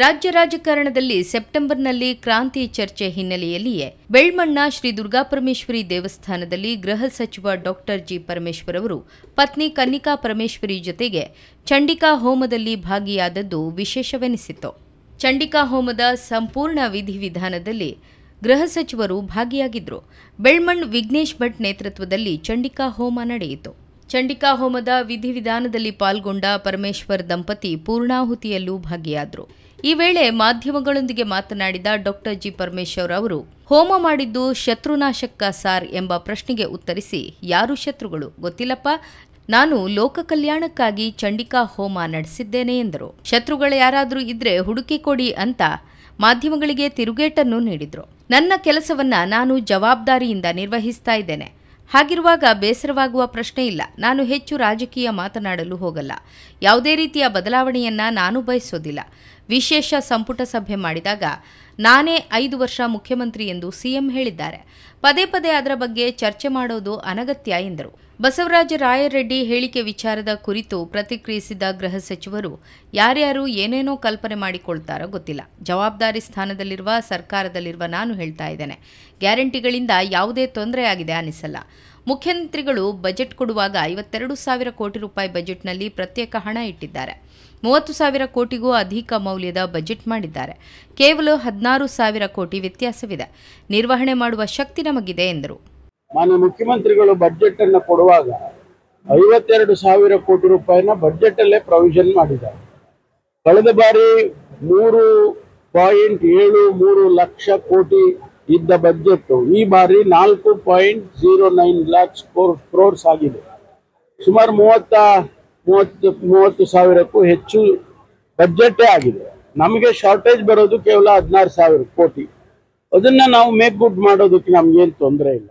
ರಾಜ್ಯ ರಾಜಕಾರಣದಲ್ಲಿ ಸೆಪ್ಟೆಂಬರ್ನಲ್ಲಿ ಕ್ರಾಂತಿ ಚರ್ಚೆ ಹಿನ್ನೆಲೆಯಲ್ಲಿಯೇ ಬೆಳ್ಮಣ್ಣ ಶ್ರೀ ದುರ್ಗಾಪರಮೇಶ್ವರಿ ದೇವಸ್ಥಾನದಲ್ಲಿ ಗೃಹ ಸಚಿವ ಡಾಕ್ಟರ್ ಜಿ ಪರಮೇಶ್ವರ್ ಅವರು ಪತ್ನಿ ಕನ್ನಿಕಾ ಪರಮೇಶ್ವರಿ ಜೊತೆಗೆ ಚಂಡಿಕಾ ಹೋಮದಲ್ಲಿ ಭಾಗಿಯಾದದ್ದು ವಿಶೇಷವೆನಿಸಿತು. ಚಂಡಿಕಾ ಹೋಮದ ಸಂಪೂರ್ಣ ವಿಧಿವಿಧಾನದಲ್ಲಿ ಗೃಹ ಸಚಿವರು ಭಾಗಿಯಾಗಿದ್ದರು. ಬೆಳ್ಮಣ್ ವಿಘ್ನೇಶ್ ಭಟ್ ನೇತೃತ್ವದಲ್ಲಿ ಚಂಡಿಕಾ ಹೋಮ ನಡೆಯಿತು. ಚಂಡಿಕಾ ಹೋಮದ ವಿಧಿವಿಧಾನದಲ್ಲಿ ಪಾಲ್ಗೊಂಡ ಪರಮೇಶ್ವರ್ ದಂಪತಿ ಪೂರ್ಣಾಹುತಿಯಲ್ಲೂ ಭಾಗಿಯಾದರು. ಈ ವೇಳೆ ಮಾಧ್ಯಮಗಳೊಂದಿಗೆ ಮಾತನಾಡಿದ ಡಾಕ್ಟರ್ ಜಿ ಪರಮೇಶ್ವರ್ ಅವರು ಹೋಮ ಮಾಡಿದ್ದು ಶತ್ರುನಾಶಕ್ಕ ಸಾರ್ ಎಂಬ ಪ್ರಶ್ನೆಗೆ ಉತ್ತರಿಸಿ, ಯಾರು ಶತ್ರುಗಳು ಗೊತ್ತಿಲ್ಲಪ್ಪ, ನಾನು ಲೋಕ ಕಲ್ಯಾಣಕ್ಕಾಗಿ ಚಂಡಿಕಾ ಹೋಮ ನಡೆಸಿದ್ದೇನೆ ಎಂದರು. ಶತ್ರುಗಳು ಯಾರಾದರೂ ಇದ್ರೆ ಹುಡುಕಿ ಕೊಡಿ ಅಂತ ಮಾಧ್ಯಮಗಳಿಗೆ ತಿರುಗೇಟನ್ನು ನೀಡಿದ್ರು. ನನ್ನ ಕೆಲಸವನ್ನ ನಾನು ಜವಾಬ್ದಾರಿಯಿಂದ ನಿರ್ವಹಿಸ್ತಾ ಇದ್ದೇನೆ. ಹಾಗಿರುವಾಗ ಬೇಸರವಾಗುವ ಪ್ರಶ್ನೆ ಇಲ್ಲ. ನಾನು ಹೆಚ್ಚು ರಾಜಕೀಯ ಮಾತನಾಡಲು ಹೋಗಲ್ಲ. ಯಾವುದೇ ರೀತಿಯ ಬದಲಾವಣೆಯನ್ನ ನಾನು ಬಯಸೋದಿಲ್ಲ. ವಿಶೇಷ ಸಂಪುಟ ಸಭೆ ಮಾಡಿದಾಗ ನಾನೇ 5 ವರ್ಷ ಮುಖ್ಯಮಂತ್ರಿ ಎಂದು ಸಿಎಂ ಹೇಳಿದ್ದಾರೆ. ಪದೇ ಪದೇ ಅದರ ಬಗ್ಗೆ ಚರ್ಚೆ ಮಾಡೋದು ಅನಗತ್ಯ ಎಂದರು. ಬಸವರಾಜ ರಾಯರೆಡ್ಡಿ ಹೇಳಿಕೆ ವಿಚಾರದ ಕುರಿತು ಪ್ರತಿಕ್ರಿಯಿಸಿದ ಗೃಹ ಸಚಿವರು, ಯಾರ್ಯಾರು ಏನೇನೋ ಕಲ್ಪನೆ ಮಾಡಿಕೊಳ್ತಾರೋ ಗೊತ್ತಿಲ್ಲ. ಜವಾಬ್ದಾರಿ ಸ್ಥಾನದಲ್ಲಿರುವ ಸರ್ಕಾರದಲ್ಲಿರುವ ನಾನು ಹೇಳ್ತಾ ಇದ್ದೇನೆ, ಗ್ಯಾರಂಟಿಗಳಿಂದ ಯಾವುದೇ ತೊಂದರೆ ಆಗಿದೆ ಅನಿಸಲ್ಲ. ಮುಖ್ಯಮಂತ್ರಿಗಳು ಬಜೆಟ್ ಕೊಡುವಾಗ 52,000 ಕೋಟಿ ರೂಪಾಯಿ ಬಜೆಟ್ನಲ್ಲಿ ಪ್ರತ್ಯೇಕ ಹಣ ಇಟ್ಟಿದ್ದಾರೆ. 30,000 ಕೋಟಿಗೂ ಅಧಿಕ ಮೌಲ್ಯದ ಬಜೆಟ್ ಮಾಡಿದ್ದಾರೆ. ಕೇವಲ 16,000 ಕೋಟಿ ವ್ಯತ್ಯಾಸವಿದೆ. ನಿರ್ವಹಣೆ ಮಾಡುವ ಶಕ್ತಿ ನಮಗಿದೆ ಎಂದರು. ಮಾನ್ಯ ಮುಖ್ಯಮಂತ್ರಿಗಳು ಬಜೆಟ್ ಅನ್ನು ಕೊಡುವಾಗ 52,000 ಕೋಟಿ ರೂಪಾಯಿನ ಬಜೆಟ್ ಅಲ್ಲೇ ಪ್ರೊವಿಷನ್ ಮಾಡಿದ್ದಾರೆ. ಕಳೆದ ಬಾರಿ 3.73 ಲಕ್ಷ ಕೋಟಿ ಇದ್ದ ಬಜೆಟ್ ಈ ಬಾರಿ 4.09 ಲ್ಯಾಕ್ಸ್ ಕ್ರೋರ್ಸ್ ಆಗಿದೆ. ಸುಮಾರು 30,000ಕ್ಕೂ ಹೆಚ್ಚು ಬಜೆಟೇ ಆಗಿದೆ. ನಮಗೆ ಶಾರ್ಟೇಜ್ ಬರೋದು ಕೇವಲ 16,000 ಕೋಟಿ. ಅದನ್ನ ನಾವು ಮೇಕ್ ಗುಡ್ ಮಾಡೋದಕ್ಕೆ ನಮ್ಗೇನು ತೊಂದರೆ ಇಲ್ಲ.